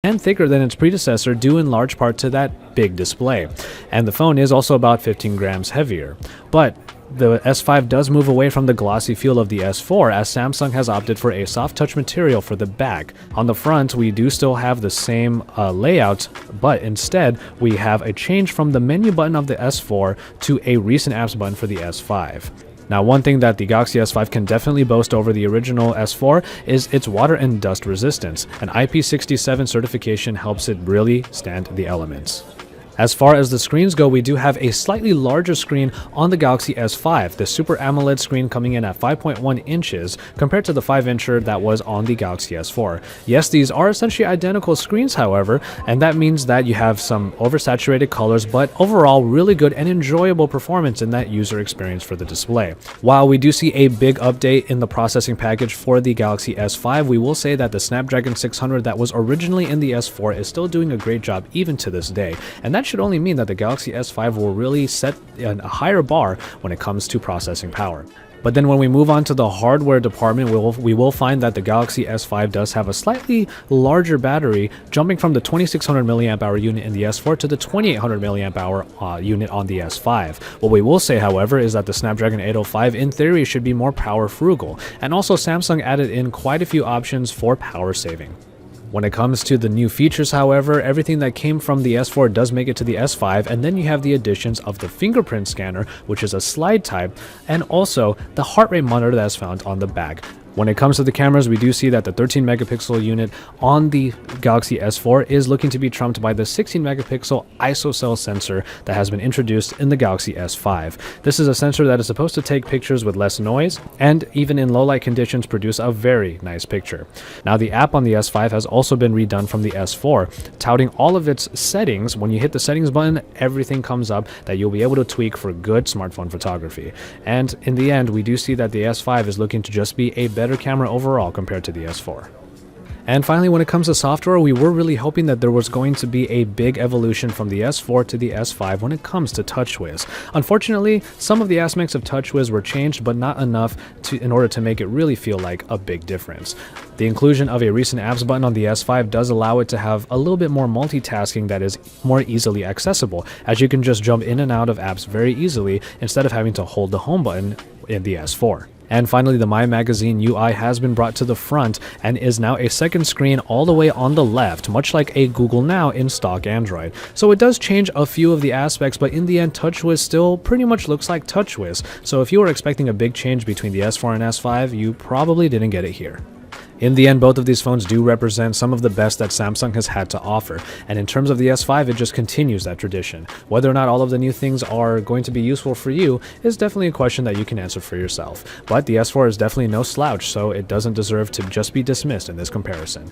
and thicker than its predecessor due in large part to that big display. And the phone is also about 15 grams heavier. But the S5 does move away from the glossy feel of the S4 as Samsung has opted for a soft touch material for the back. On the front, we do still have the same layout, but instead we have a change from the menu button of the S4 to a recent apps button for the S5. Now, one thing that the Galaxy S5 can definitely boast over the original S4 is its water and dust resistance. An IP67 certification helps it really stand the elements. As far as the screens go, we do have a slightly larger screen on the Galaxy S5, the Super AMOLED screen coming in at 5.1 inches compared to the 5-incher that was on the Galaxy S4. Yes, these are essentially identical screens, however, and that means that you have some oversaturated colors, but overall really good and enjoyable performance in that user experience for the display. While we do see a big update in the processing package for the Galaxy S5, we will say that the Snapdragon 600 that was originally in the S4 is still doing a great job even to this day, and that should only mean that the Galaxy S5 will really set a higher bar when it comes to processing power. But then when we move on to the hardware department, we will find that the Galaxy S5 does have a slightly larger battery, jumping from the 2600 mAh unit in the S4 to the 2800 mAh unit on the S5. What we will say, however, is that the Snapdragon 805 in theory should be more power frugal, and also Samsung added in quite a few options for power saving. When it comes to the new features, however, everything that came from the S4 does make it to the S5, and then you have the additions of the fingerprint scanner, which is a slide type, and also the heart rate monitor that's found on the back. When it comes to the cameras, we do see that the 13 megapixel unit on the Galaxy S4 is looking to be trumped by the 16 megapixel ISOCELL sensor that has been introduced in the Galaxy S5. This is a sensor that is supposed to take pictures with less noise and even in low light conditions produce a very nice picture. Now, the app on the S5 has also been redone from the S4, touting all of its settings. When you hit the settings button, everything comes up that you'll be able to tweak for good smartphone photography. And in the end, we do see that the S5 is looking to just be a better camera overall compared to the S4. And finally, when it comes to software, we were really hoping that there was going to be a big evolution from the S4 to the S5 when it comes to TouchWiz. Unfortunately, some of the aspects of TouchWiz were changed, but not enough in order to make it really feel like a big difference. The inclusion of a recent apps button on the S5 does allow it to have a little bit more multitasking that is more easily accessible, as you can just jump in and out of apps very easily instead of having to hold the home button in the S4. And finally, the My Magazine UI has been brought to the front and is now a second screen all the way on the left, much like a Google Now in stock Android. So it does change a few of the aspects, but in the end, TouchWiz still pretty much looks like TouchWiz. So if you were expecting a big change between the S4 and S5, you probably didn't get it here. In the end, both of these phones do represent some of the best that Samsung has had to offer, and in terms of the S5, it just continues that tradition. Whether or not all of the new things are going to be useful for you is definitely a question that you can answer for yourself, but the S4 is definitely no slouch, so it doesn't deserve to just be dismissed in this comparison.